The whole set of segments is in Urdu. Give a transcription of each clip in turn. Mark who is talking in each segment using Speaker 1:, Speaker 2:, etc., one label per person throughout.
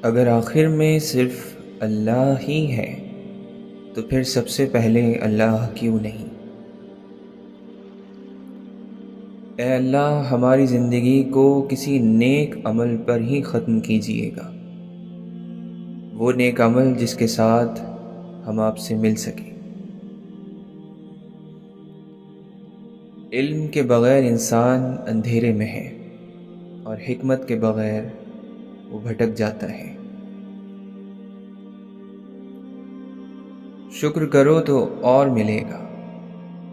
Speaker 1: اگر آخر میں صرف اللہ ہی ہے تو پھر سب سے پہلے اللہ کیوں نہیں؟ اے اللہ، ہماری زندگی کو کسی نیک عمل پر ہی ختم کیجیے گا، وہ نیک عمل جس کے ساتھ ہم آپ سے مل سکیں۔ علم کے بغیر انسان اندھیرے میں ہے، اور حکمت کے بغیر وہ بھٹک جاتا ہے۔ شکر کرو تو اور ملے گا،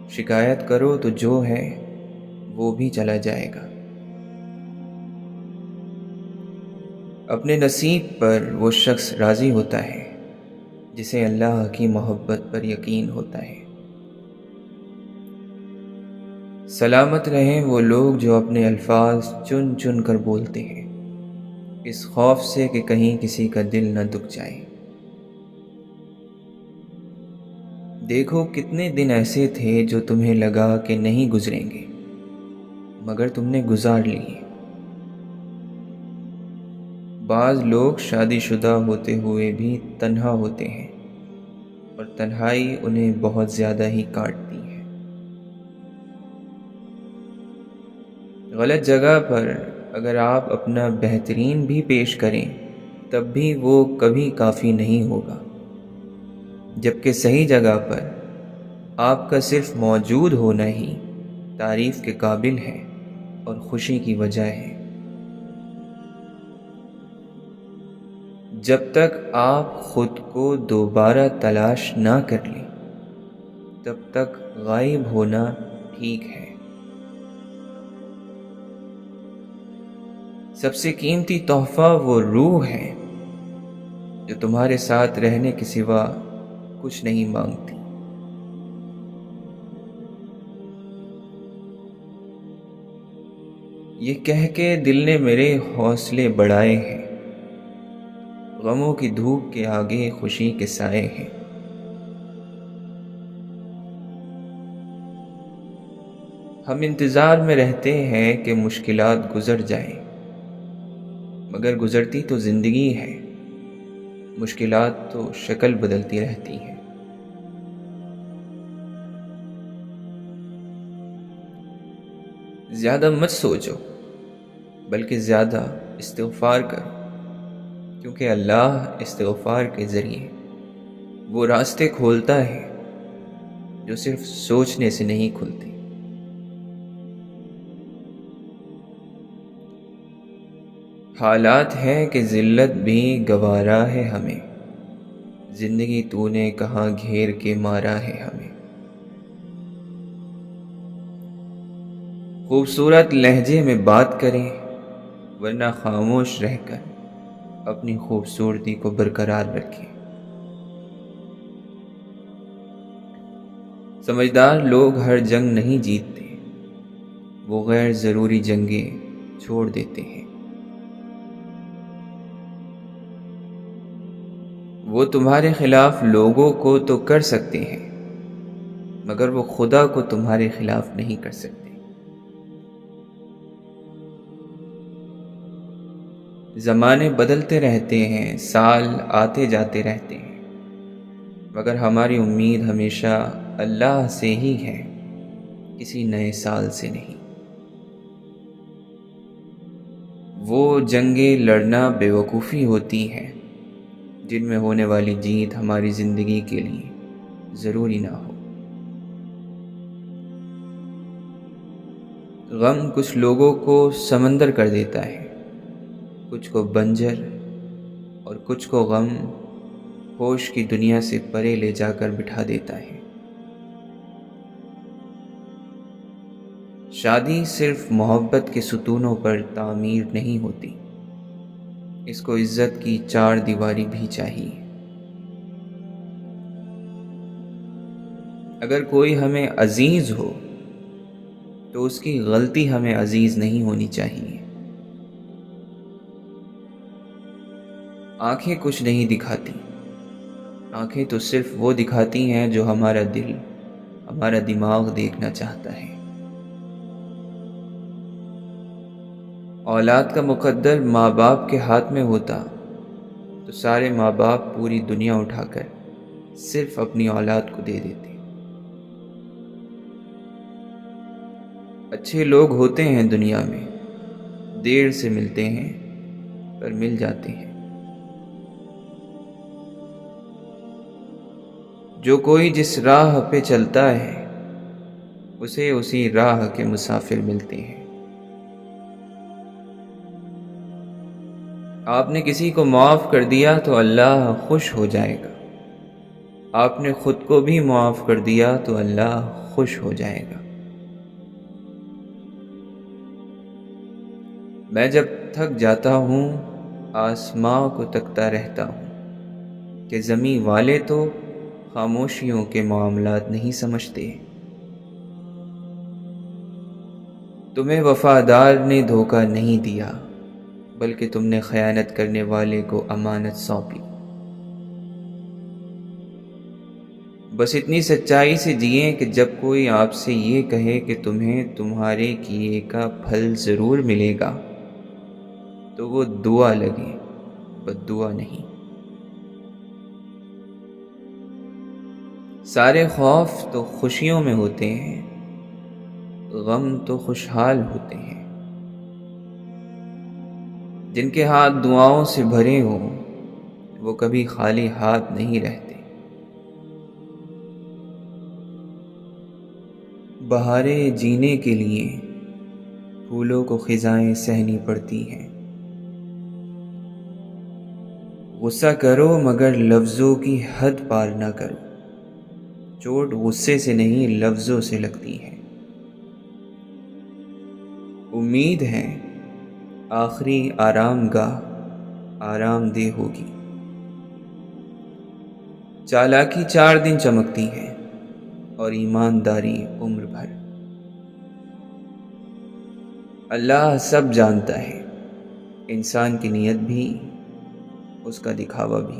Speaker 1: شکایت کرو تو جو ہے وہ بھی چلا جائے گا۔ اپنے نصیب پر وہ شخص راضی ہوتا ہے جسے اللہ کی محبت پر یقین ہوتا ہے۔ سلامت رہیں وہ لوگ جو اپنے الفاظ چن چن کر بولتے ہیں، اس خوف سے کہ کہیں کسی کا دل نہ دکھ جائے۔ دیکھو کتنے دن ایسے تھے جو تمہیں لگا کہ نہیں گزریں گے، مگر تم نے گزار لیے۔ بعض لوگ شادی شدہ ہوتے ہوئے بھی تنہا ہوتے ہیں، اور تنہائی انہیں بہت زیادہ ہی کاٹتی ہے۔ غلط جگہ پر اگر آپ اپنا بہترین بھی پیش کریں تب بھی وہ کبھی کافی نہیں ہوگا، جبکہ صحیح جگہ پر آپ کا صرف موجود ہونا ہی تعریف کے قابل ہے اور خوشی کی وجہ ہے۔ جب تک آپ خود کو دوبارہ تلاش نہ کر لیں تب تک غائب ہونا ٹھیک ہے۔ سب سے قیمتی تحفہ وہ روح ہے جو تمہارے ساتھ رہنے کے سوا کچھ نہیں مانگتی۔ یہ کہہ کے دل نے میرے حوصلے بڑھائے ہیں، غموں کی دھوپ کے آگے خوشی کے سائے ہیں۔ ہم انتظار میں رہتے ہیں کہ مشکلات گزر جائیں، مگر گزرتی تو زندگی ہے، مشکلات تو شکل بدلتی رہتی ہیں۔ زیادہ مت سوچو بلکہ زیادہ استغفار کرو، کیونکہ اللہ استغفار کے ذریعے وہ راستے کھولتا ہے جو صرف سوچنے سے نہیں کھلتے۔ حالات ہیں کہ ذلت بھی گوارا ہے ہمیں، زندگی تو نے کہاں گھیر کے مارا ہے ہمیں۔ خوبصورت لہجے میں بات کریں ورنہ خاموش رہ کر اپنی خوبصورتی کو برقرار رکھیں۔ سمجھدار لوگ ہر جنگ نہیں جیتتے، وہ غیر ضروری جنگیں چھوڑ دیتے ہیں۔ وہ تمہارے خلاف لوگوں کو تو کر سکتے ہیں، مگر وہ خدا کو تمہارے خلاف نہیں کر سکتے۔ زمانے بدلتے رہتے ہیں، سال آتے جاتے رہتے ہیں، مگر ہماری امید ہمیشہ اللہ سے ہی ہے، کسی نئے سال سے نہیں۔ وہ جنگیں لڑنا بے وقوفی ہوتی ہیں جن میں ہونے والی جیت ہماری زندگی کے لیے ضروری نہ ہو۔ غم کچھ لوگوں کو سمندر کر دیتا ہے، کچھ کو بنجر، اور کچھ کو غم ہوش کی دنیا سے پرے لے جا کر بٹھا دیتا ہے۔ شادی صرف محبت کے ستونوں پر تعمیر نہیں ہوتی، اس کو عزت کی چار دیواری بھی چاہیے۔ اگر کوئی ہمیں عزیز ہو تو اس کی غلطی ہمیں عزیز نہیں ہونی چاہیے۔ آنکھیں کچھ نہیں دکھاتی، آنکھیں تو صرف وہ دکھاتی ہیں جو ہمارا دل، ہمارا دماغ دیکھنا چاہتا ہے۔ اولاد کا مقدر ماں باپ کے ہاتھ میں ہوتا تو سارے ماں باپ پوری دنیا اٹھا کر صرف اپنی اولاد کو دے دیتے۔ اچھے لوگ ہوتے ہیں دنیا میں، دیر سے ملتے ہیں پر مل جاتے ہیں۔ جو کوئی جس راہ پہ چلتا ہے اسے اسی راہ کے مسافر ملتے ہیں۔ آپ نے کسی کو معاف کر دیا تو اللہ خوش ہو جائے گا، آپ نے خود کو بھی معاف کر دیا تو اللہ خوش ہو جائے گا۔ میں جب تھک جاتا ہوں آسماں کو تکتا رہتا ہوں کہ زمیں والے تو خاموشیوں کے معاملات نہیں سمجھتے۔ تمہیں وفادار نے دھوکہ نہیں دیا بلکہ تم نے خیانت کرنے والے کو امانت سونپی۔ بس اتنی سچائی سے جئیں کہ جب کوئی آپ سے یہ کہے کہ تمہیں تمہارے کیے کا پھل ضرور ملے گا تو وہ دعا لگے، بد دعا نہیں۔ سارے خوف تو خوشیوں میں ہوتے ہیں، غم تو خوشحال ہوتے ہیں۔ جن کے ہاتھ دعاؤں سے بھرے ہوں وہ کبھی خالی ہاتھ نہیں رہتے۔ بہاریں جینے کے لیے پھولوں کو خزائیں سہنی پڑتی ہیں۔ غصہ کرو مگر لفظوں کی حد پار نہ کرو، چوٹ غصے سے نہیں لفظوں سے لگتی ہے۔ امید ہے آخری آرام گاہ آرام دہ ہوگی، چالاکی 4 دن چمکتی ہے اور ایمانداری عمر بھر۔ اللہ سب جانتا ہے، انسان کی نیت بھی، اس کا دکھاوا بھی۔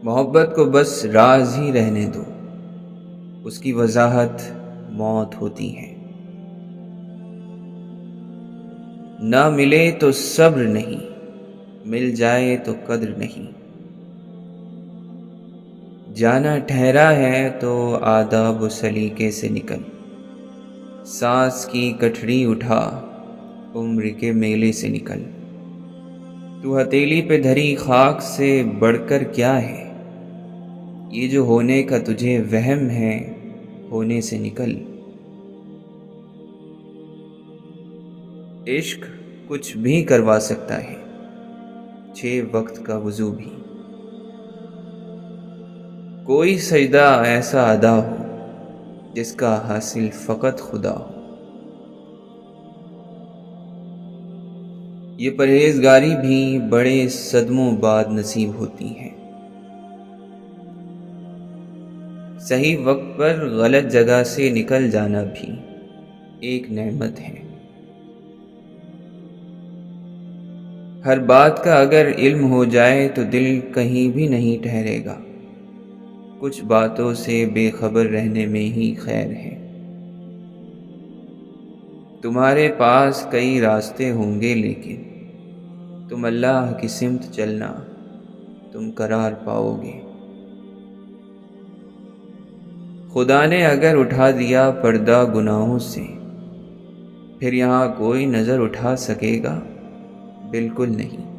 Speaker 1: محبت کو بس راز ہی رہنے دو، اس کی وضاحت موت ہوتی ہے۔ نہ ملے تو صبر نہیں، مل جائے تو قدر نہیں۔ جانا ٹھہرا ہے تو آداب و سلیقے سے نکل، سانس کی گٹھڑی اٹھا عمر کے میلے سے نکل۔ تو ہتھیلی پہ دھری خاک سے بڑھ کر کیا ہے، یہ جو ہونے کا تجھے وہم ہے ہونے سے نکل۔ عشق کچھ بھی کروا سکتا ہے، 6 وقت کا وضو بھی۔ کوئی سجدہ ایسا ادا ہو جس کا حاصل فقط خدا ہو۔ یہ پرہیزگاری بھی بڑے صدموں بعد نصیب ہوتی ہے۔ صحیح وقت پر غلط جگہ سے نکل جانا بھی ایک نعمت ہے۔ ہر بات کا اگر علم ہو جائے تو دل کہیں بھی نہیں ٹھہرے گا، کچھ باتوں سے بے خبر رہنے میں ہی خیر ہے۔ تمہارے پاس کئی راستے ہوں گے لیکن تم اللہ کی سمت چلنا، تم قرار پاؤ گے۔ خدا نے اگر اٹھا دیا پردہ گناہوں سے، پھر یہاں کوئی نظر اٹھا سکے گا؟ بالکل نہیں۔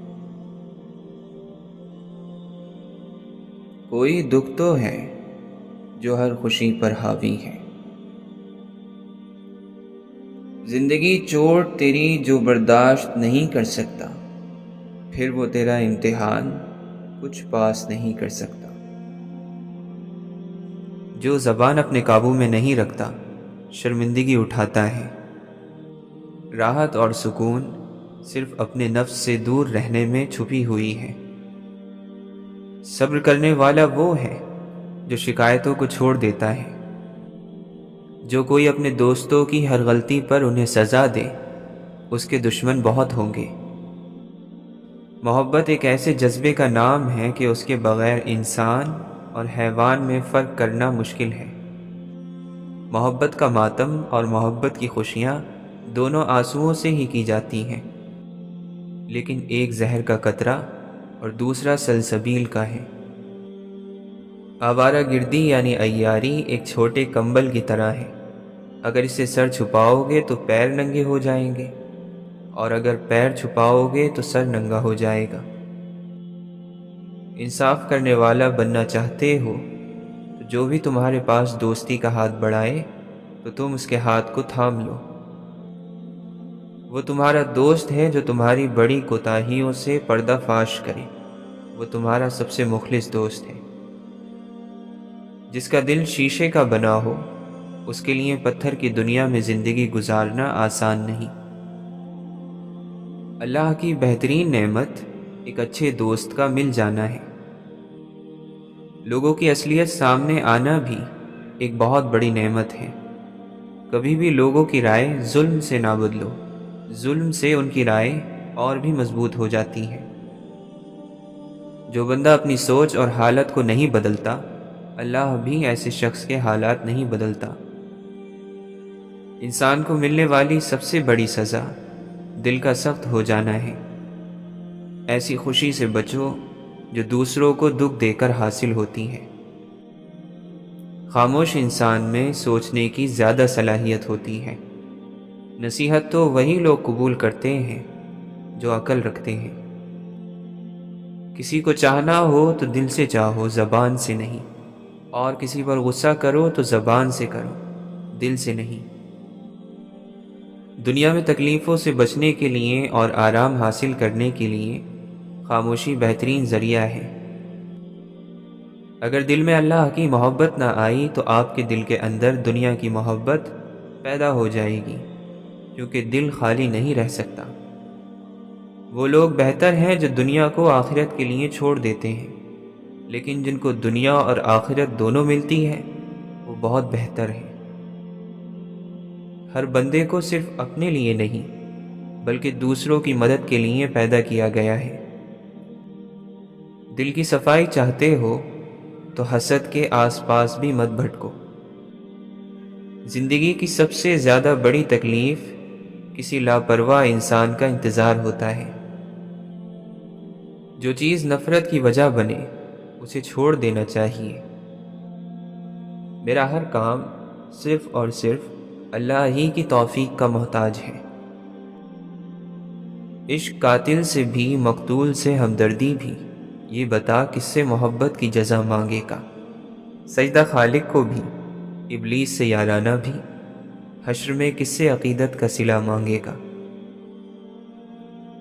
Speaker 1: کوئی دکھ تو ہے جو ہر خوشی پر حاوی ہے۔ زندگی چوٹ تیری جو برداشت نہیں کر سکتا، پھر وہ تیرا امتحان کچھ پاس نہیں کر سکتا۔ جو زبان اپنے قابو میں نہیں رکھتا شرمندگی اٹھاتا ہے۔ راحت اور سکون صرف اپنے نفس سے دور رہنے میں چھپی ہوئی ہے۔ صبر کرنے والا وہ ہے جو شکایتوں کو چھوڑ دیتا ہے۔ جو کوئی اپنے دوستوں کی ہر غلطی پر انہیں سزا دے، اس کے دشمن بہت ہوں گے۔ محبت ایک ایسے جذبے کا نام ہے کہ اس کے بغیر انسان اور حیوان میں فرق کرنا مشکل ہے۔ محبت کا ماتم اور محبت کی خوشیاں دونوں آنسوؤں سے ہی کی جاتی ہیں، لیکن ایک زہر کا قطرہ اور دوسرا سلسبیل کا ہے۔ آوارہ گردی یعنی عیاری ایک چھوٹے کمبل کی طرح ہے، اگر اسے سر چھپاؤ گے تو پیر ننگے ہو جائیں گے، اور اگر پیر چھپاؤ گے تو سر ننگا ہو جائے گا۔ انصاف کرنے والا بننا چاہتے ہو تو جو بھی تمہارے پاس دوستی کا ہاتھ بڑھائے تو تم اس کے ہاتھ کو تھام لو۔ وہ تمہارا دوست ہے جو تمہاری بڑی کوتاہیوں سے پردہ فاش کرے، وہ تمہارا سب سے مخلص دوست ہے۔ جس کا دل شیشے کا بنا ہو اس کے لیے پتھر کی دنیا میں زندگی گزارنا آسان نہیں۔ اللہ کی بہترین نعمت ایک اچھے دوست کا مل جانا ہے۔ لوگوں کی اصلیت سامنے آنا بھی ایک بہت بڑی نعمت ہے۔ کبھی بھی لوگوں کی رائے ظلم سے نہ بدلو، ظلم سے ان کی رائے اور بھی مضبوط ہو جاتی ہے۔ جو بندہ اپنی سوچ اور حالت کو نہیں بدلتا، اللہ بھی ایسے شخص کے حالات نہیں بدلتا۔ انسان کو ملنے والی سب سے بڑی سزا دل کا سخت ہو جانا ہے۔ ایسی خوشی سے بچو جو دوسروں کو دکھ دے کر حاصل ہوتی ہے۔ خاموش انسان میں سوچنے کی زیادہ صلاحیت ہوتی ہے۔ نصیحت تو وہی لوگ قبول کرتے ہیں جو عقل رکھتے ہیں۔ کسی کو چاہنا ہو تو دل سے چاہو، زبان سے نہیں، اور کسی پر غصہ کرو تو زبان سے کرو، دل سے نہیں۔ دنیا میں تکلیفوں سے بچنے کے لیے اور آرام حاصل کرنے کے لیے خاموشی بہترین ذریعہ ہے۔ اگر دل میں اللہ کی محبت نہ آئی تو آپ کے دل کے اندر دنیا کی محبت پیدا ہو جائے گی، کیونکہ دل خالی نہیں رہ سکتا۔ وہ لوگ بہتر ہیں جو دنیا کو آخرت کے لیے چھوڑ دیتے ہیں، لیکن جن کو دنیا اور آخرت دونوں ملتی ہے وہ بہت بہتر ہیں۔ ہر بندے کو صرف اپنے لیے نہیں بلکہ دوسروں کی مدد کے لیے پیدا کیا گیا ہے۔ دل کی صفائی چاہتے ہو تو حسد کے آس پاس بھی مت بھٹکو۔ زندگی کی سب سے زیادہ بڑی تکلیف کسی لاپرواہ انسان کا انتظار ہوتا ہے۔ جو چیز نفرت کی وجہ بنے اسے چھوڑ دینا چاہیے۔ میرا ہر کام صرف اور صرف اللہ ہی کی توفیق کا محتاج ہے۔ عشق قاتل سے بھی مقتول سے ہمدردی بھی، یہ بتا کس سے محبت کی جزا مانگے گا۔ سجدہ خالق کو بھی، ابلیس سے یارانہ بھی، حشر میں کس سے عقیدت کا صلہ مانگے گا۔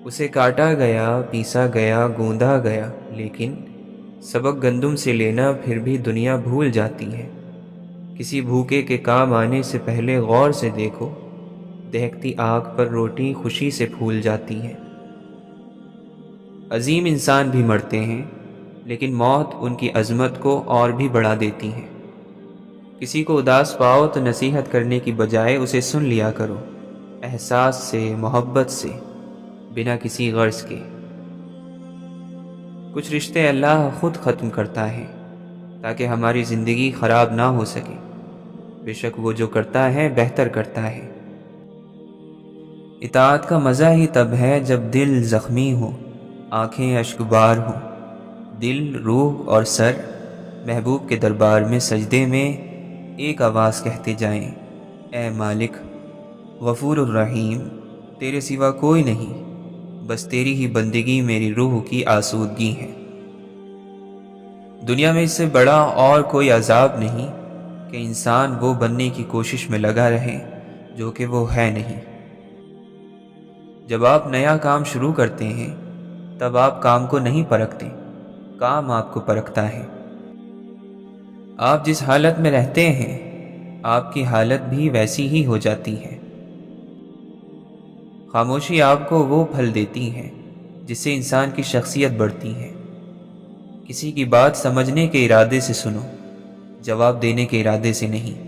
Speaker 1: اسے کاٹا گیا، پیسا گیا، گوندا گیا، لیکن سبق گندم سے لینا پھر بھی دنیا بھول جاتی ہے۔ کسی بھوکے کے کام آنے سے پہلے غور سے دیکھو، دہکتی آگ پر روٹی خوشی سے پھول جاتی ہے۔ عظیم انسان بھی مرتے ہیں، لیکن موت ان کی عظمت کو اور بھی بڑھا دیتی ہے۔ کسی کو اداس پاؤ تو نصیحت کرنے کی بجائے اسے سن لیا کرو، احساس سے، محبت سے، بنا کسی غرض کے۔ کچھ رشتے اللہ خود ختم کرتا ہے تاکہ ہماری زندگی خراب نہ ہو سکے۔ بے شک وہ جو کرتا ہے بہتر کرتا ہے۔ اطاعت کا مزہ ہی تب ہے جب دل زخمی ہو، آنکھیں اشکبار ہوں، دل، روح اور سر محبوب کے دربار میں سجدے میں ایک آواز کہتے جائیں، اے مالک غفور الرحیم، تیرے سوا کوئی نہیں، بس تیری ہی بندگی میری روح کی آسودگی ہے۔ دنیا میں اس سے بڑا اور کوئی عذاب نہیں کہ انسان وہ بننے کی کوشش میں لگا رہے جو کہ وہ ہے نہیں۔ جب آپ نیا کام شروع کرتے ہیں تب آپ کام کو نہیں پرکھتے، کام آپ کو پرکھتا ہے۔ آپ جس حالت میں رہتے ہیں آپ کی حالت بھی ویسی ہی ہو جاتی ہے۔ خاموشی آپ کو وہ پھل دیتی ہے جس سے انسان کی شخصیت بڑھتی ہے۔ کسی کی بات سمجھنے کے ارادے سے سنو، جواب دینے کے ارادے سے نہیں۔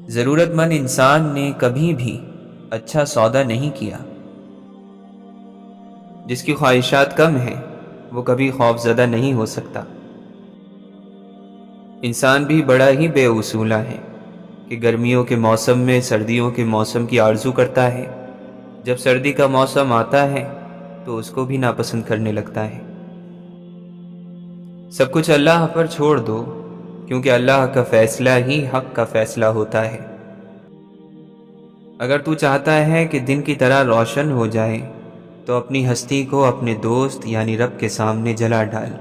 Speaker 1: ضرورت مند انسان نے کبھی بھی اچھا سودا نہیں کیا۔ جس کی خواہشات کم ہیں وہ کبھی خوف زدہ نہیں ہو سکتا۔ انسان بھی بڑا ہی بے اصولہ ہے کہ گرمیوں کے موسم میں سردیوں کے موسم کی آرزو کرتا ہے، جب سردی کا موسم آتا ہے تو اس کو بھی ناپسند کرنے لگتا ہے۔ سب کچھ اللہ پر چھوڑ دو، کیونکہ اللہ کا فیصلہ ہی حق کا فیصلہ ہوتا ہے۔ اگر تو چاہتا ہے کہ دن کی طرح روشن ہو جائے تو اپنی ہستی کو اپنے دوست یعنی رب کے سامنے جلا ڈال۔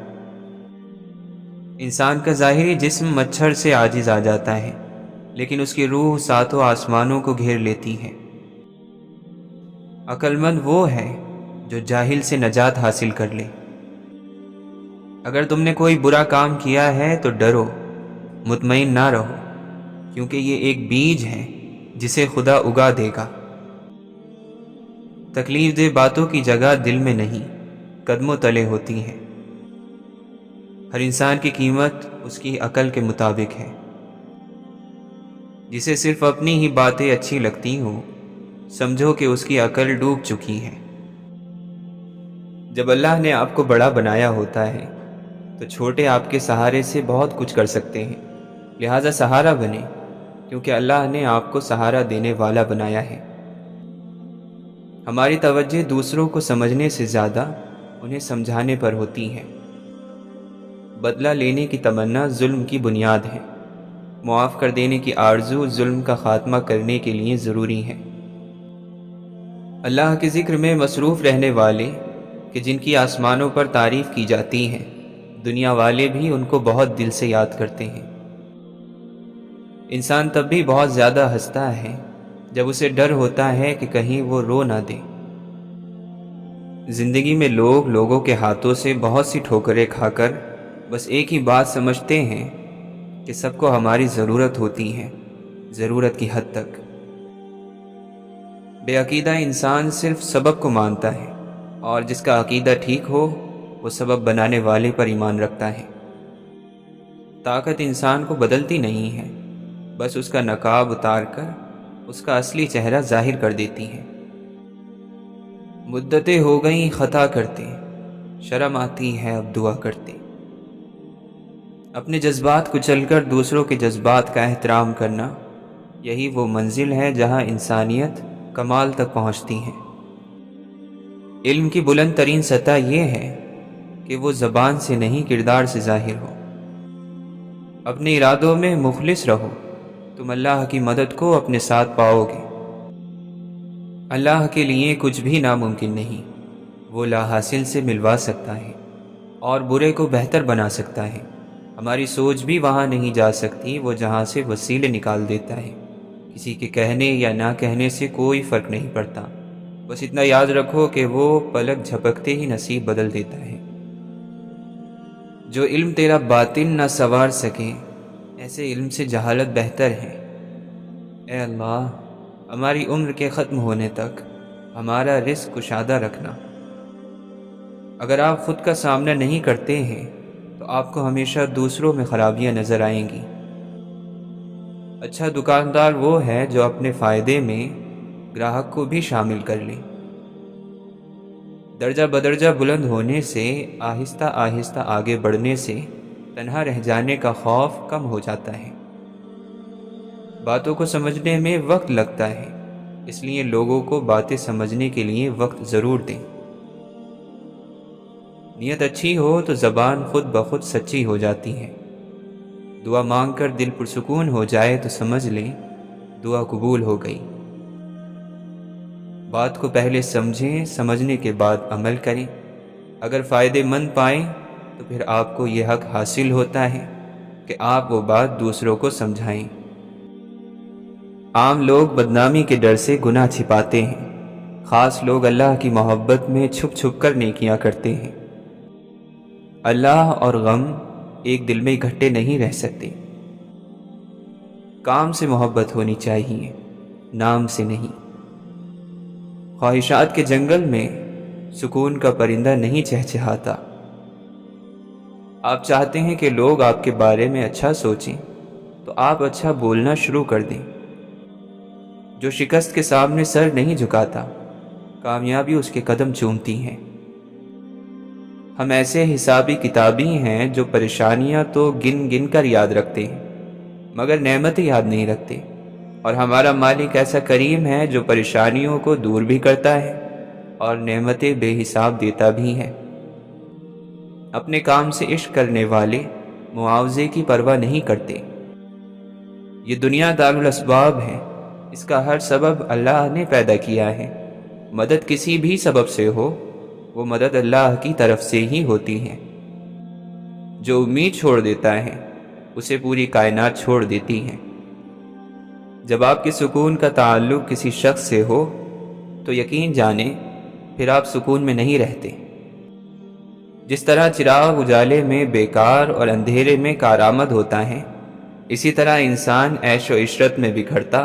Speaker 1: انسان کا ظاہری جسم مچھر سے عاجز آ جاتا ہے، لیکن اس کی روح ساتوں آسمانوں کو گھیر لیتی ہے۔ عقل مند وہ ہے جو جاہل سے نجات حاصل کر لے۔ اگر تم نے کوئی برا کام کیا ہے تو ڈرو، مطمئن نہ رہو، کیونکہ یہ ایک بیج ہے جسے خدا اگا دے گا۔ تکلیف دہ باتوں کی جگہ دل میں نہیں، قدموں تلے ہوتی ہیں۔ ہر انسان کی قیمت اس کی عقل کے مطابق ہے۔ جسے صرف اپنی ہی باتیں اچھی لگتی ہوں، سمجھو کہ اس کی عقل ڈوب چکی ہے۔ جب اللہ نے آپ کو بڑا بنایا ہوتا ہے تو چھوٹے آپ کے سہارے سے بہت کچھ کر سکتے ہیں، لہٰذا سہارا بنے، کیونکہ اللہ نے آپ کو سہارا دینے والا بنایا ہے۔ ہماری توجہ دوسروں کو سمجھنے سے زیادہ انہیں سمجھانے پر ہوتی ہے۔ بدلہ لینے کی تمنا ظلم کی بنیاد ہے۔ معاف کر دینے کی آرزو ظلم کا خاتمہ کرنے کے لیے ضروری ہے۔ اللہ کے ذکر میں مصروف رہنے والے کہ جن کی آسمانوں پر تعریف کی جاتی ہے، دنیا والے بھی ان کو بہت دل سے یاد کرتے ہیں۔ انسان تب بھی بہت زیادہ ہنستا ہے جب اسے ڈر ہوتا ہے کہ کہیں وہ رو نہ دے۔ زندگی میں لوگ لوگوں کے ہاتھوں سے بہت سی ٹھوکریں کھا کر بس ایک ہی بات سمجھتے ہیں کہ سب کو ہماری ضرورت ہوتی ہے، ضرورت کی حد تک۔ بے عقیدہ انسان صرف سبب کو مانتا ہے، اور جس کا عقیدہ ٹھیک ہو وہ سبب بنانے والے پر ایمان رکھتا ہے۔ طاقت انسان کو بدلتی نہیں ہے، بس اس کا نقاب اتار کر اس کا اصلی چہرہ ظاہر کر دیتی ہے۔ مدتیں ہو گئیں خطا کرتے، شرم آتی ہے اب دعا کرتے۔ اپنے جذبات کو چل کر دوسروں کے جذبات کا احترام کرنا، یہی وہ منزل ہے جہاں انسانیت کمال تک پہنچتی ہے۔ علم کی بلند ترین سطح یہ ہے کہ وہ زبان سے نہیں کردار سے ظاہر ہو۔ اپنے ارادوں میں مخلص رہو، تم اللہ کی مدد کو اپنے ساتھ پاؤ گے۔ اللہ کے لیے کچھ بھی ناممکن نہیں، وہ لا حاصل سے ملوا سکتا ہے اور برے کو بہتر بنا سکتا ہے۔ ہماری سوچ بھی وہاں نہیں جا سکتی، وہ جہاں سے وسیلے نکال دیتا ہے۔ کسی کے کہنے یا نہ کہنے سے کوئی فرق نہیں پڑتا، بس اتنا یاد رکھو کہ وہ پلک جھپکتے ہی نصیب بدل دیتا ہے۔ جو علم تیرا باطن نہ سنوار سکے، ایسے علم سے جہالت بہتر ہے۔ اے اللہ، ہماری عمر کے ختم ہونے تک ہمارا رزق کشادہ رکھنا۔ اگر آپ خود کا سامنا نہیں کرتے ہیں تو آپ کو ہمیشہ دوسروں میں خرابیاں نظر آئیں گی۔ اچھا دکاندار وہ ہے جو اپنے فائدے میں گراہک کو بھی شامل کر لے۔ درجہ بدرجہ بلند ہونے سے، آہستہ آہستہ آگے بڑھنے سے تنہا رہ جانے کا خوف کم ہو جاتا ہے۔ باتوں کو سمجھنے میں وقت لگتا ہے، اس لیے لوگوں کو باتیں سمجھنے کے لیے وقت ضرور دیں۔ نیت اچھی ہو تو زبان خود بخود سچی ہو جاتی ہے۔ دعا مانگ کر دل پرسکون ہو جائے تو سمجھ لیں دعا قبول ہو گئی۔ بات کو پہلے سمجھیں، سمجھنے کے بعد عمل کریں۔ اگر فائدے مند پائیں تو پھر آپ کو یہ حق حاصل ہوتا ہے کہ آپ وہ بات دوسروں کو سمجھائیں۔ عام لوگ بدنامی کے ڈر سے گناہ چھپاتے ہیں، خاص لوگ اللہ کی محبت میں چھپ چھپ کر نیکیاں کرتے ہیں۔ اللہ اور غم ایک دل میں اکٹھے نہیں رہ سکتے۔ کام سے محبت ہونی چاہیے، نام سے نہیں۔ خواہشات کے جنگل میں سکون کا پرندہ نہیں چہچہاتا۔ آپ چاہتے ہیں کہ لوگ آپ کے بارے میں اچھا سوچیں تو آپ اچھا بولنا شروع کر دیں۔ جو شکست کے سامنے سر نہیں جھکاتا، کامیابی اس کے قدم چومتی ہے۔ ہم ایسے حسابی کتابی ہیں جو پریشانیاں تو گن گن کر یاد رکھتے ہیں، مگر نعمتیں یاد نہیں رکھتے۔ اور ہمارا مالک ایسا کریم ہے جو پریشانیوں کو دور بھی کرتا ہے اور نعمتیں بے حساب دیتا بھی ہے۔ اپنے کام سے عشق کرنے والے معاوضے کی پرواہ نہیں کرتے۔ یہ دنیا دارالاسباب ہے، اس کا ہر سبب اللہ نے پیدا کیا ہے۔ مدد کسی بھی سبب سے ہو، وہ مدد اللہ کی طرف سے ہی ہوتی ہے۔ جو امید چھوڑ دیتا ہے اسے پوری کائنات چھوڑ دیتی ہے۔ جب آپ کے سکون کا تعلق کسی شخص سے ہو تو یقین جانیں پھر آپ سکون میں نہیں رہتے۔ جس طرح چراغ اجالے میں بیکار اور اندھیرے میں کارآمد ہوتا ہے، اسی طرح انسان عیش و عشرت میں بکھرتا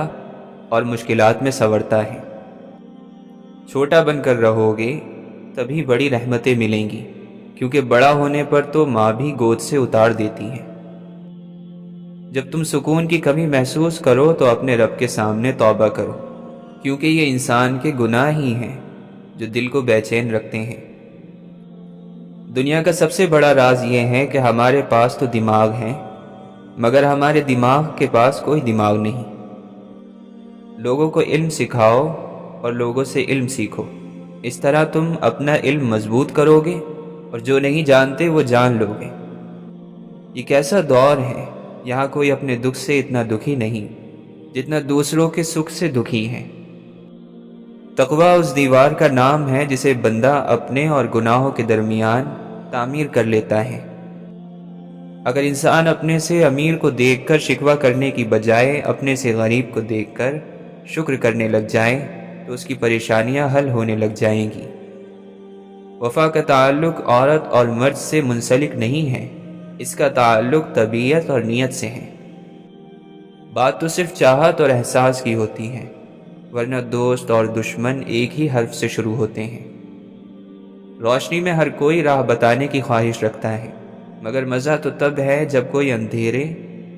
Speaker 1: اور مشکلات میں سنورتا ہے۔ چھوٹا بن کر رہو گے تبھی بڑی رحمتیں ملیں گی، کیونکہ بڑا ہونے پر تو ماں بھی گود سے اتار دیتی ہے۔ جب تم سکون کی کمی محسوس کرو تو اپنے رب کے سامنے توبہ کرو، کیونکہ یہ انسان کے گناہ ہی ہیں جو دل کو بے چین رکھتے ہیں۔ دنیا کا سب سے بڑا راز یہ ہے کہ ہمارے پاس تو دماغ ہیں، مگر ہمارے دماغ کے پاس کوئی دماغ نہیں۔ لوگوں کو علم سکھاؤ اور لوگوں سے علم سیکھو، اس طرح تم اپنا علم مضبوط کرو گے اور جو نہیں جانتے وہ جان لو گے۔ یہ کیسا دور ہے، یہاں کوئی اپنے دکھ سے اتنا دکھی نہیں جتنا دوسروں کے سکھ سے دکھی ہے۔ تقویٰ اس دیوار کا نام ہے جسے بندہ اپنے اور گناہوں کے درمیان تعمیر کر لیتا ہے۔ اگر انسان اپنے سے امیر کو دیکھ کر شکوہ کرنے کی بجائے اپنے سے غریب کو دیکھ کر شکر کرنے لگ جائے تو اس کی پریشانیاں حل ہونے لگ جائیں گی۔ وفا کا تعلق عورت اور مرد سے منسلک نہیں ہے، اس کا تعلق طبیعت اور نیت سے ہے۔ بات تو صرف چاہت اور احساس کی ہوتی ہے، ورنہ دوست اور دشمن ایک ہی حرف سے شروع ہوتے ہیں۔ روشنی میں ہر کوئی راہ بتانے کی خواہش رکھتا ہے، مگر مزہ تو تب ہے جب کوئی اندھیرے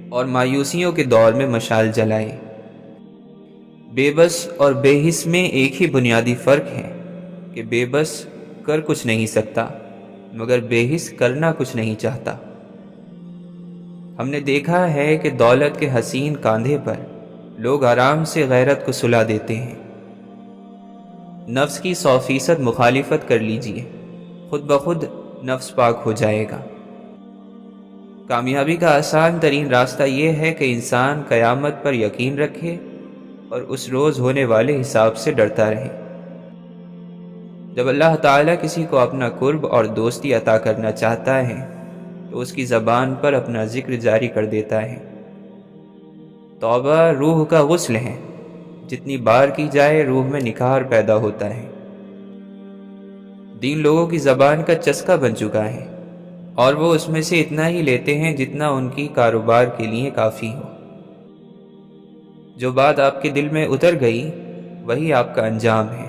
Speaker 1: اور مایوسیوں کے دور میں مشال جلائے۔ بے بس اور بے حس میں ایک ہی بنیادی فرق ہے کہ بے بس کر کچھ نہیں سکتا، مگر بے حس کرنا کچھ نہیں چاہتا۔ ہم نے دیکھا ہے کہ دولت کے حسین کاندھے پر لوگ آرام سے غیرت کو سلا دیتے ہیں۔ نفس کی 100% مخالفت کر لیجئے، خود بخود نفس پاک ہو جائے گا۔ کامیابی کا آسان ترین راستہ یہ ہے کہ انسان قیامت پر یقین رکھے اور اس روز ہونے والے حساب سے ڈرتا رہے۔ جب اللہ تعالیٰ کسی کو اپنا قرب اور دوستی عطا کرنا چاہتا ہے تو اس کی زبان پر اپنا ذکر جاری کر دیتا ہے۔ توبہ روح کا غسل ہے، جتنی بار کی جائے روح میں نکھار پیدا ہوتا ہے۔ دین لوگوں کی زبان کا چسکا بن چکا ہے اور وہ اس میں سے اتنا ہی لیتے ہیں جتنا ان کی کاروبار کے لیے کافی ہو۔ جو بات آپ کے دل میں اتر گئی وہی آپ کا انجام ہے۔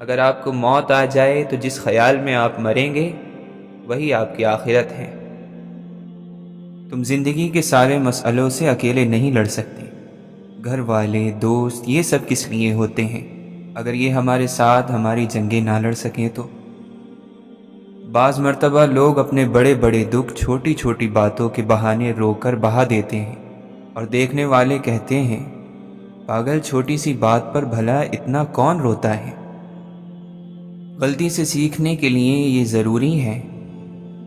Speaker 1: اگر آپ کو موت آ جائے تو جس خیال میں آپ مریں گے وہی آپ کی آخرت ہے۔ تم زندگی کے سارے مسئلوں سے اکیلے نہیں لڑ سکتے۔ گھر والے، دوست، یہ سب کس لیے ہوتے ہیں اگر یہ ہمارے ساتھ ہماری جنگیں نہ لڑ سکیں تو؟ بعض مرتبہ لوگ اپنے بڑے بڑے دکھ چھوٹی چھوٹی باتوں کے بہانے رو کر بہا دیتے ہیں اور دیکھنے والے کہتے ہیں پاگل، چھوٹی سی بات پر بھلا اتنا کون روتا ہے؟ غلطی سے سیکھنے کے لیے یہ ضروری ہے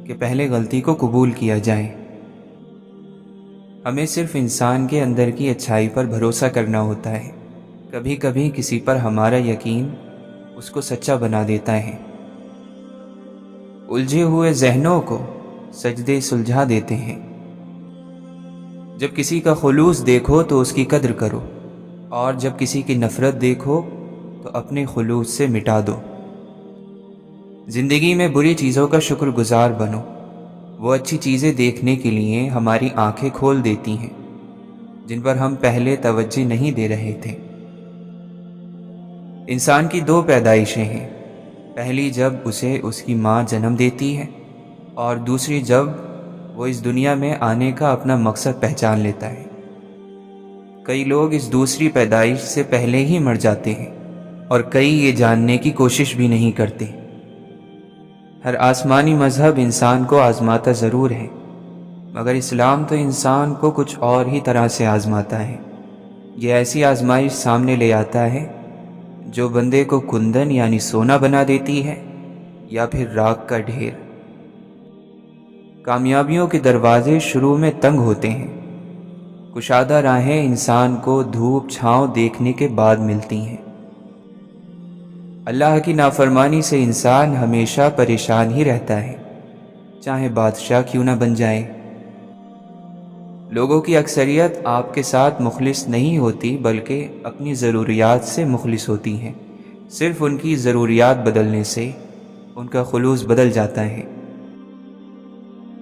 Speaker 1: کہ پہلے غلطی کو قبول کیا جائے۔ ہمیں صرف انسان کے اندر کی اچھائی پر بھروسہ کرنا ہوتا ہے۔ کبھی کبھی کسی پر ہمارا یقین اس کو سچا بنا دیتا ہے۔ الجھے ہوئے ذہنوں کو سجدے سلجھا دیتے ہیں۔ جب کسی کا خلوص دیکھو تو اس کی قدر کرو، اور جب کسی کی نفرت دیکھو تو اپنے خلوص سے مٹا دو۔ زندگی میں بری چیزوں کا شکر گزار بنو، وہ اچھی چیزیں دیکھنے کے لیے ہماری آنکھیں کھول دیتی ہیں جن پر ہم پہلے توجہ نہیں دے رہے تھے۔ انسان کی 2 پیدائشیں ہیں، پہلی جب اسے اس کی ماں جنم دیتی ہے، اور دوسری جب وہ اس دنیا میں آنے کا اپنا مقصد پہچان لیتا ہے۔ کئی لوگ اس دوسری پیدائش سے پہلے ہی مر جاتے ہیں اور کئی یہ جاننے کی کوشش بھی نہیں کرتے۔ ہر آسمانی مذہب انسان کو آزماتا ضرور ہے، مگر اسلام تو انسان کو کچھ اور ہی طرح سے آزماتا ہے۔ یہ ایسی آزمائش سامنے لے آتا ہے جو بندے کو کندن یعنی سونا بنا دیتی ہے یا پھر راکھ کا ڈھیر۔ کامیابیوں کے دروازے شروع میں تنگ ہوتے ہیں، کشادہ راہیں انسان کو دھوپ چھاؤں دیکھنے کے بعد ملتی ہیں۔ اللہ کی نافرمانی سے انسان ہمیشہ پریشان ہی رہتا ہے، چاہے بادشاہ کیوں نہ بن جائے۔ لوگوں کی اکثریت آپ کے ساتھ مخلص نہیں ہوتی بلکہ اپنی ضروریات سے مخلص ہوتی ہیں۔ صرف ان کی ضروریات بدلنے سے ان کا خلوص بدل جاتا ہے۔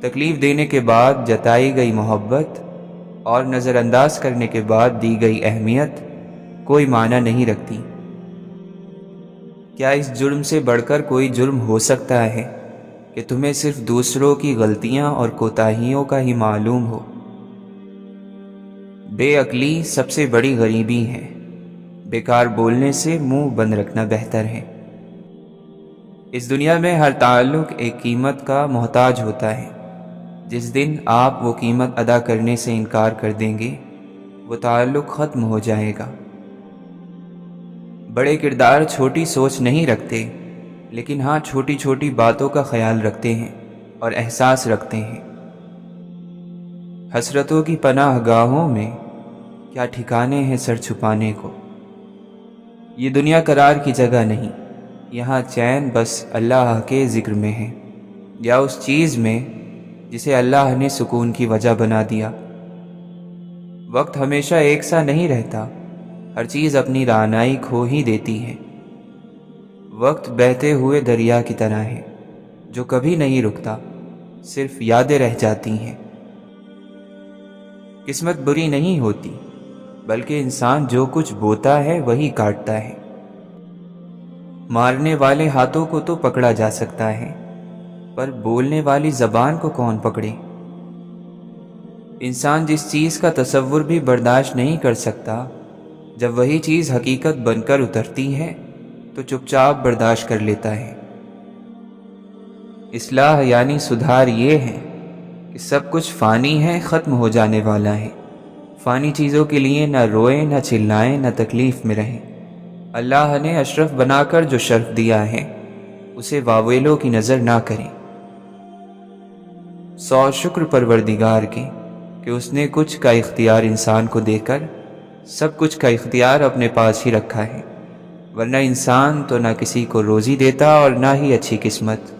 Speaker 1: تکلیف دینے کے بعد جتائی گئی محبت اور نظر انداز کرنے کے بعد دی گئی اہمیت کوئی معنی نہیں رکھتی۔ کیا اس جرم سے بڑھ کر کوئی جرم ہو سکتا ہے کہ تمہیں صرف دوسروں کی غلطیاں اور کوتاہیوں کا ہی معلوم ہو؟ بے عقلی سب سے بڑی غریبی ہے، بیکار بولنے سے منہ بند رکھنا بہتر ہے۔ اس دنیا میں ہر تعلق ایک قیمت کا محتاج ہوتا ہے۔ جس دن آپ وہ قیمت ادا کرنے سے انکار کر دیں گے، وہ تعلق ختم ہو جائے گا۔ بڑے کردار چھوٹی سوچ نہیں رکھتے، لیکن ہاں چھوٹی چھوٹی باتوں کا خیال رکھتے ہیں اور احساس رکھتے ہیں۔ حسرتوں کی پناہ گاہوں میں کیا ٹھکانے ہیں سر چھپانے کو۔ یہ دنیا قرار کی جگہ نہیں، یہاں چین بس اللہ کے ذکر میں ہے، یا اس چیز میں جسے اللہ نے سکون کی وجہ بنا دیا۔ وقت ہمیشہ ایک سا نہیں رہتا، ہر چیز اپنی رعنائی کھو ہی دیتی ہے۔ وقت بہتے ہوئے دریا کی طرح ہے جو کبھی نہیں رکتا، صرف یادیں رہ جاتی ہیں۔ قسمت بری نہیں ہوتی، بلکہ انسان جو کچھ بوتا ہے وہی کاٹتا ہے۔ مارنے والے ہاتھوں کو تو پکڑا جا سکتا ہے، پر بولنے والی زبان کو کون پکڑے؟ انسان جس چیز کا تصور بھی برداشت نہیں کر سکتا، جب وہی چیز حقیقت بن کر اترتی ہے تو چپ چاپ برداشت کر لیتا ہے۔ اصلاح یعنی سدھار یہ ہے کہ سب کچھ فانی ہے، ختم ہو جانے والا ہے۔ فانی چیزوں کے لیے نہ روئیں، نہ چلائیں، نہ تکلیف میں رہیں۔ اللہ نے اشرف بنا کر جو شرف دیا ہے اسے واویلوں کی نظر نہ کریں۔ 100 شکر پروردگار کے کہ اس نے کچھ کا اختیار انسان کو دے کر سب کچھ کا اختیار اپنے پاس ہی رکھا ہے، ورنہ انسان تو نہ کسی کو روزی دیتا اور نہ ہی اچھی قسمت،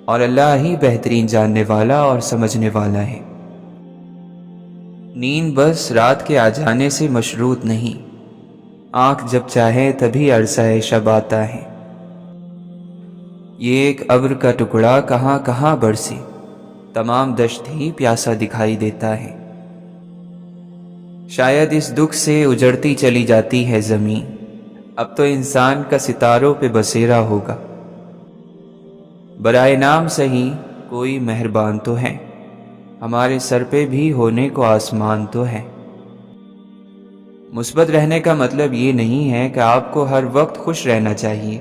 Speaker 1: اور اللہ ہی بہترین جاننے والا اور سمجھنے والا ہے۔ نیند بس رات کے آ جانے سے مشروط نہیں، آنکھ جب چاہے تبھی عرصہ شب آتا ہے۔ یہ ایک ابر کا ٹکڑا کہاں کہاں برسے، تمام دشت ہی پیاسا دکھائی دیتا ہے۔ شاید اس دکھ سے اجڑتی چلی جاتی ہے زمین، اب تو انسان کا ستاروں پہ بسیرا ہوگا۔ برائے نام سہی کوئی مہربان تو ہے، ہمارے سر پہ بھی ہونے کو آسمان تو ہے۔ مثبت رہنے کا مطلب یہ نہیں ہے کہ آپ کو ہر وقت خوش رہنا چاہیے،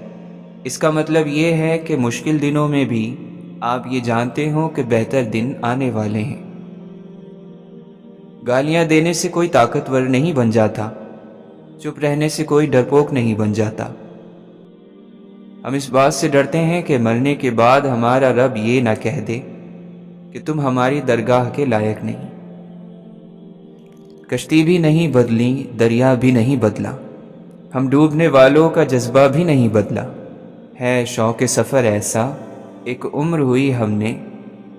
Speaker 1: اس کا مطلب یہ ہے کہ مشکل دنوں میں بھی آپ یہ جانتے ہوں کہ بہتر دن آنے والے ہیں۔ گالیاں دینے سے کوئی طاقتور نہیں بن جاتا، چپ رہنے سے کوئی ڈرپوک نہیں بن جاتا۔ ہم اس بات سے ڈرتے ہیں کہ مرنے کے بعد ہمارا رب یہ نہ کہہ دے کہ تم ہماری درگاہ کے لائق نہیں۔ کشتی بھی نہیں بدلی، دریا بھی نہیں بدلا، ہم ڈوبنے والوں کا جذبہ بھی نہیں بدلا۔ ہے شوق سفر ایسا، ایک عمر ہوئی ہم نے،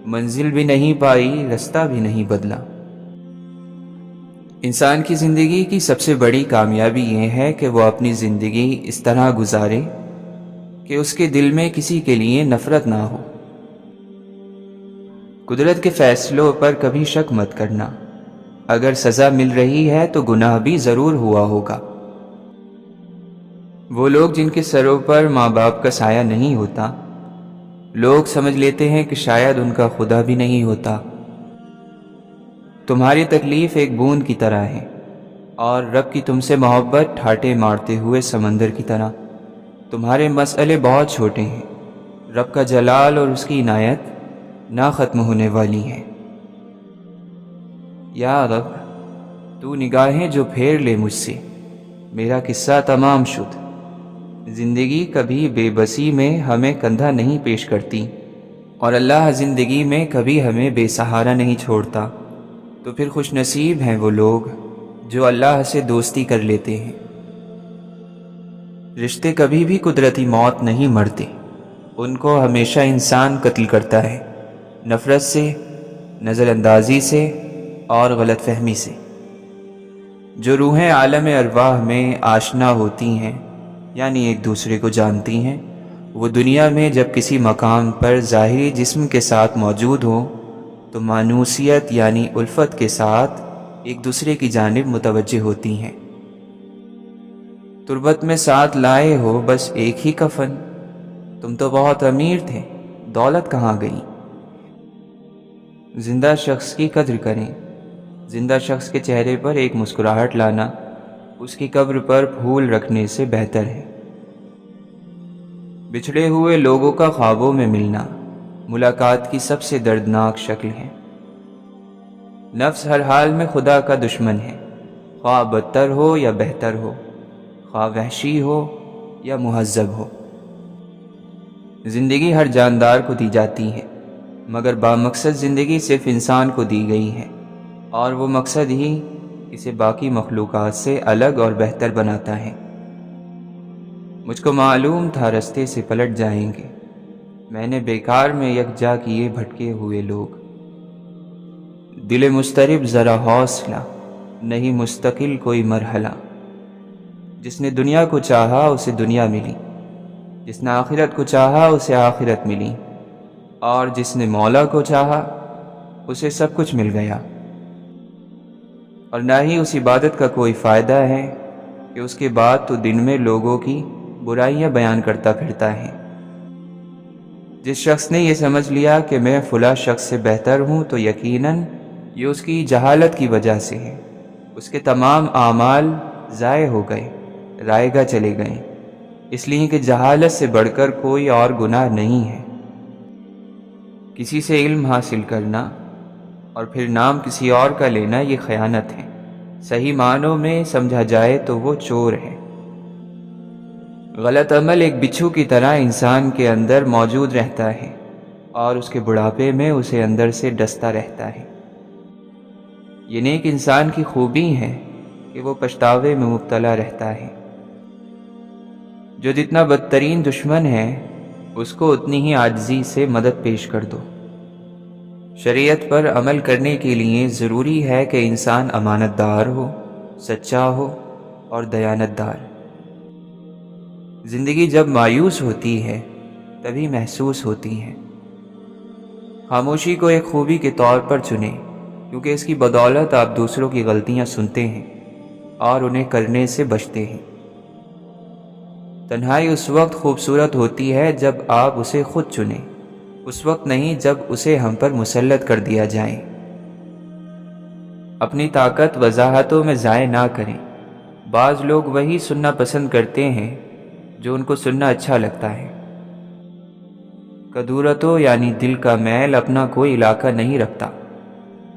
Speaker 1: منزل بھی نہیں پائی، رستہ بھی نہیں بدلا۔ انسان کی زندگی کی سب سے بڑی کامیابی یہ ہے کہ وہ اپنی زندگی اس طرح گزارے کہ اس کے دل میں کسی کے لیے نفرت نہ ہو۔ قدرت کے فیصلوں پر کبھی شک مت کرنا، اگر سزا مل رہی ہے تو گناہ بھی ضرور ہوا ہوگا۔ وہ لوگ جن کے سروں پر ماں باپ کا سایہ نہیں ہوتا، لوگ سمجھ لیتے ہیں کہ شاید ان کا خدا بھی نہیں ہوتا۔ تمہاری تکلیف ایک بوند کی طرح ہے اور رب کی تم سے محبت ٹھاٹے مارتے ہوئے سمندر کی طرح۔ تمہارے مسئلے بہت چھوٹے ہیں، رب کا جلال اور اس کی عنایت نہ ختم ہونے والی ہے۔ یا رب، تو نگاہیں جو پھیر لے مجھ سے، میرا قصہ تمام شد۔ زندگی کبھی بے بسی میں ہمیں کندھا نہیں پیش کرتی، اور اللہ زندگی میں کبھی ہمیں بے سہارا نہیں چھوڑتا۔ تو پھر خوش نصیب ہیں وہ لوگ جو اللہ سے دوستی کر لیتے ہیں۔ رشتے کبھی بھی قدرتی موت نہیں مرتے، ان کو ہمیشہ انسان قتل کرتا ہے، نفرت سے، نظر اندازی سے اور غلط فہمی سے۔ جو روحیں عالم ارواح میں آشنا ہوتی ہیں، یعنی ایک دوسرے کو جانتی ہیں، وہ دنیا میں جب کسی مقام پر ظاہری جسم کے ساتھ موجود ہوں تو مانوسیت یعنی الفت کے ساتھ ایک دوسرے کی جانب متوجہ ہوتی ہیں۔ تربت میں ساتھ لائے ہو بس ایک ہی کفن، تم تو بہت امیر تھے، دولت کہاں گئی؟ زندہ شخص کی قدر کریں، زندہ شخص کے چہرے پر ایک مسکراہٹ لانا اس کی قبر پر پھول رکھنے سے بہتر ہے۔ بچھڑے ہوئے لوگوں کا خوابوں میں ملنا ملاقات کی سب سے دردناک شکل ہے۔ نفس ہر حال میں خدا کا دشمن ہے، خواہ بدتر ہو یا بہتر ہو، خواہ وحشی ہو یا مہذب ہو۔ زندگی ہر جاندار کو دی جاتی ہے، مگر بامقصد زندگی صرف انسان کو دی گئی ہے، اور وہ مقصد ہی اسے باقی مخلوقات سے الگ اور بہتر بناتا ہے۔ مجھ کو معلوم تھا رستے سے پلٹ جائیں گے، میں نے بیکار میں یکجا کیے بھٹکے ہوئے لوگ۔ دل مضطرب ذرا حوصلہ، نہیں مستقل کوئی مرحلہ۔ جس نے دنیا کو چاہا اسے دنیا ملی، جس نے آخرت کو چاہا اسے آخرت ملی، اور جس نے مولا کو چاہا اسے سب کچھ مل گیا۔ اور نہ ہی اس عبادت کا کوئی فائدہ ہے کہ اس کے بعد تو دن میں لوگوں کی برائیاں بیان کرتا پھرتا ہے۔ جس شخص نے یہ سمجھ لیا کہ میں فلاں شخص سے بہتر ہوں تو یقیناً یہ اس کی جہالت کی وجہ سے ہے۔ اس کے تمام اعمال ضائع ہو گئے، رائے گاہ چلے گئے، اس لیے کہ جہالت سے بڑھ کر کوئی اور گناہ نہیں ہے۔ کسی سے علم حاصل کرنا اور پھر نام کسی اور کا لینا یہ خیانت ہے۔ صحیح معنوں میں سمجھا جائے تو وہ چور ہے۔ غلط عمل ایک بچھو کی طرح انسان کے اندر موجود رہتا ہے، اور اس کے بڑھاپے میں اسے اندر سے ڈستا رہتا ہے۔ یہ نیک انسان کی خوبی ہے کہ وہ پچھتاوے میں مبتلا رہتا ہے۔ جو جتنا بدترین دشمن ہے اس کو اتنی ہی عاجزی سے مدد پیش کر دو۔ شریعت پر عمل کرنے کے لیے ضروری ہے کہ انسان امانت دار ہو، سچا ہو اور دیانت دار۔ زندگی جب مایوس ہوتی ہے تبھی محسوس ہوتی ہے۔ خاموشی کو ایک خوبی کے طور پر چنیں، کیونکہ اس کی بدولت آپ دوسروں کی غلطیاں سنتے ہیں اور انہیں کرنے سے بچتے ہیں۔ تنہائی اس وقت خوبصورت ہوتی ہے جب آپ اسے خود چنیں، اس وقت نہیں جب اسے ہم پر مسلط کر دیا جائے۔ اپنی طاقت وضاحتوں میں ضائع نہ کریں۔ بعض لوگ وہی سننا پسند کرتے ہیں جو ان کو سننا اچھا لگتا ہے۔ کدورتوں یعنی دل کا میل اپنا کوئی علاقہ نہیں رکھتا،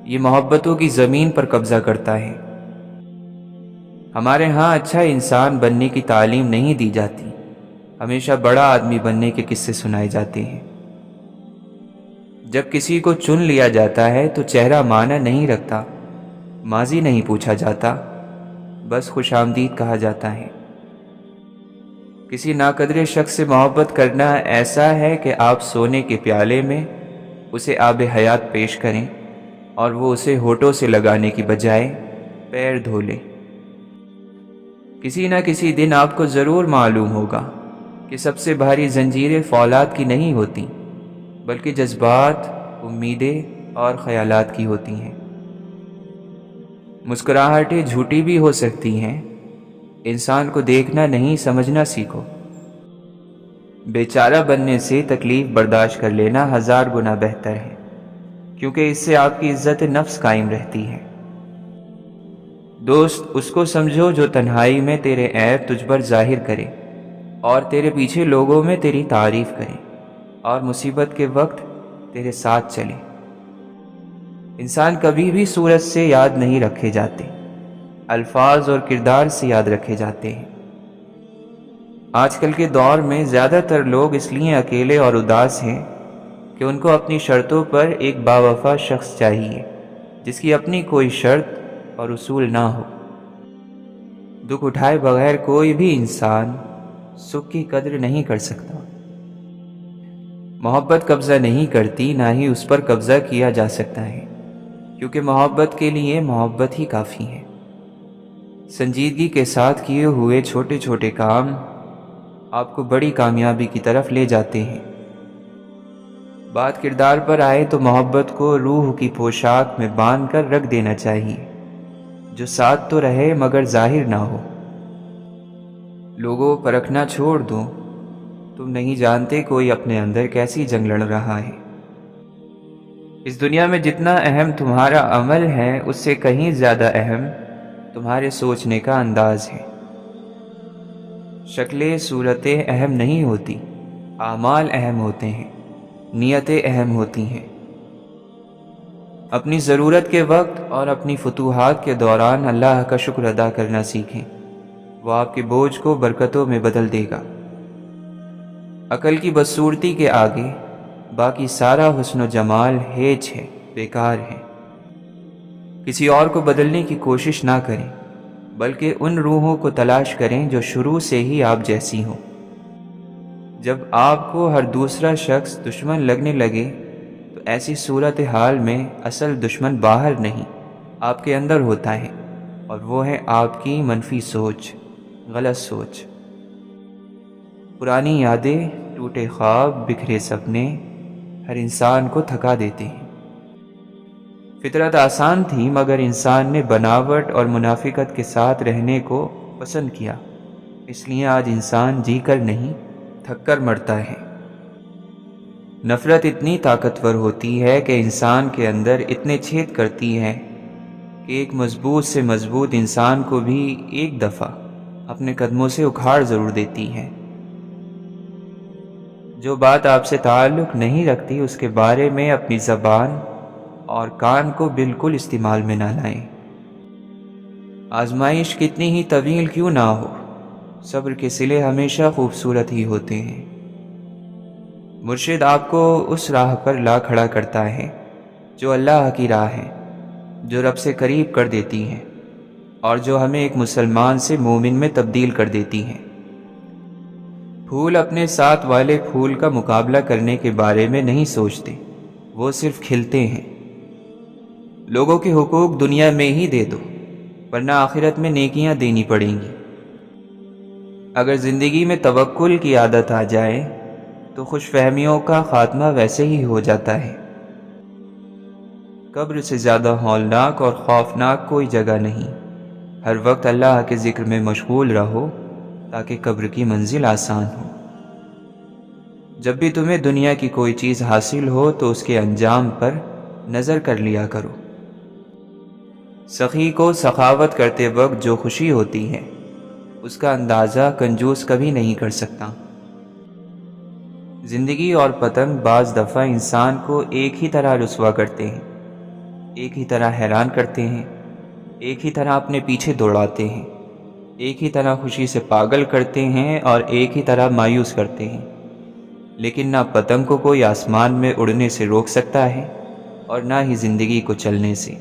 Speaker 1: یہ محبتوں کی زمین پر قبضہ کرتا ہے۔ ہمارے ہاں اچھا انسان بننے کی تعلیم نہیں دی جاتی، ہمیشہ بڑا آدمی بننے کے قصے سنائے جاتے ہیں۔ جب کسی کو چن لیا جاتا ہے تو چہرہ معنی نہیں رکھتا، ماضی نہیں پوچھا جاتا، بس خوش آمدید کہا جاتا ہے۔ کسی ناقدر شخص سے محبت کرنا ایسا ہے کہ آپ سونے کے پیالے میں اسے آب حیات پیش کریں اور وہ اسے ہونٹوں سے لگانے کی بجائے پیر دھو لے۔ کسی نہ کسی دن آپ کو ضرور معلوم ہوگا کہ سب سے بھاری زنجیریں فولاد کی نہیں ہوتی، بلکہ جذبات، امیدیں اور خیالات کی ہوتی ہیں۔ مسکراہٹیں جھوٹی بھی ہو سکتی ہیں، انسان کو دیکھنا نہیں سمجھنا سیکھو۔ بیچارہ بننے سے تکلیف برداشت کر لینا 1000 گنا بہتر ہے، کیونکہ اس سے آپ کی عزت نفس قائم رہتی ہے۔ دوست اس کو سمجھو جو تنہائی میں تیرے عیب تجھ پر ظاہر کرے اور تیرے پیچھے لوگوں میں تیری تعریف کرے اور مصیبت کے وقت تیرے ساتھ چلے۔ انسان کبھی بھی صورت سے یاد نہیں رکھے جاتے، الفاظ اور کردار سے یاد رکھے جاتے ہیں۔ آج کل کے دور میں زیادہ تر لوگ اس لیے اکیلے اور اداس ہیں کہ ان کو اپنی شرطوں پر ایک باوفا شخص چاہیے جس کی اپنی کوئی شرط اور اصول نہ ہو۔ دکھ اٹھائے بغیر کوئی بھی انسان سکھ کی قدر نہیں کر سکتا۔ محبت قبضہ نہیں کرتی، نہ ہی اس پر قبضہ کیا جا سکتا ہے، کیونکہ محبت کے لیے محبت ہی کافی ہے۔ سنجیدگی کے ساتھ کیے ہوئے چھوٹے چھوٹے کام آپ کو بڑی کامیابی کی طرف لے جاتے ہیں۔ بات کردار پر آئے تو محبت کو روح کی پوشاک میں باندھ کر رکھ دینا چاہیے، جو ساتھ تو رہے مگر ظاہر نہ ہو۔ لوگوں پرکھنا چھوڑ دو، تم نہیں جانتے کوئی اپنے اندر کیسی جنگ لڑ رہا ہے۔ اس دنیا میں جتنا اہم تمہارا عمل ہے، اس سے کہیں زیادہ اہم تمہارے سوچنے کا انداز ہے۔ شکلیں صورتیں اہم نہیں ہوتی، اعمال اہم ہوتے ہیں، نیتیں اہم ہوتی ہیں۔ اپنی ضرورت کے وقت اور اپنی فتوحات کے دوران اللہ کا شکر ادا کرنا سیکھیں، وہ آپ کے بوجھ کو برکتوں میں بدل دے گا۔ عقل کی بدصورتی کے آگے باقی سارا حسن و جمال ہیچ ہے، بیکار ہے۔ کسی اور کو بدلنے کی کوشش نہ کریں، بلکہ ان روحوں کو تلاش کریں جو شروع سے ہی آپ جیسی ہوں۔ جب آپ کو ہر دوسرا شخص دشمن لگنے لگے تو ایسی صورتحال میں اصل دشمن باہر نہیں، آپ کے اندر ہوتا ہے، اور وہ ہے آپ کی منفی سوچ، غلط سوچ۔ پرانی یادیں، ٹوٹے خواب، بکھرے سپنے ہر انسان کو تھکا دیتے ہیں۔ فطرت آسان تھی، مگر انسان نے بناوٹ اور منافقت کے ساتھ رہنے کو پسند کیا، اس لیے آج انسان جی کر نہیں، تھک کر مرتا ہے۔ نفرت اتنی طاقتور ہوتی ہے کہ انسان کے اندر اتنے چھید کرتی ہے کہ ایک مضبوط سے مضبوط انسان کو بھی ایک دفعہ اپنے قدموں سے اکھاڑ ضرور دیتی ہے۔ جو بات آپ سے تعلق نہیں رکھتی، اس کے بارے میں اپنی زبان اور کان کو بالکل استعمال میں نہ لائیں۔ آزمائش کتنی ہی طویل کیوں نہ ہو، صبر کے صلے ہمیشہ خوبصورت ہی ہوتے ہیں۔ مرشد آپ کو اس راہ پر لا کھڑا کرتا ہے جو اللہ کی راہ ہے، جو رب سے قریب کر دیتی ہے، اور جو ہمیں ایک مسلمان سے مومن میں تبدیل کر دیتی ہے۔ پھول اپنے ساتھ والے پھول کا مقابلہ کرنے کے بارے میں نہیں سوچتے، وہ صرف کھلتے ہیں۔ لوگوں کے حقوق دنیا میں ہی دے دو، ورنہ آخرت میں نیکیاں دینی پڑیں گی۔ اگر زندگی میں توکل کی عادت آ جائے تو خوش فہمیوں کا خاتمہ ویسے ہی ہو جاتا ہے۔ قبر سے زیادہ ہولناک اور خوفناک کوئی جگہ نہیں۔ ہر وقت اللہ کے ذکر میں مشغول رہو تاکہ قبر کی منزل آسان ہو۔ جب بھی تمہیں دنیا کی کوئی چیز حاصل ہو تو اس کے انجام پر نظر کر لیا کرو۔ سخی کو سخاوت کرتے وقت جو خوشی ہوتی ہے، اس کا اندازہ کنجوس کبھی نہیں کر سکتا۔ زندگی اور پتنگ بعض دفعہ انسان کو ایک ہی طرح رسوا کرتے ہیں، ایک ہی طرح حیران کرتے ہیں، ایک ہی طرح اپنے پیچھے دوڑاتے ہیں، ایک ہی طرح خوشی سے پاگل کرتے ہیں اور ایک ہی طرح مایوس کرتے ہیں۔ لیکن نہ پتنگ کو کوئی آسمان میں اڑنے سے روک سکتا ہے اور نہ ہی زندگی کو چلنے سے۔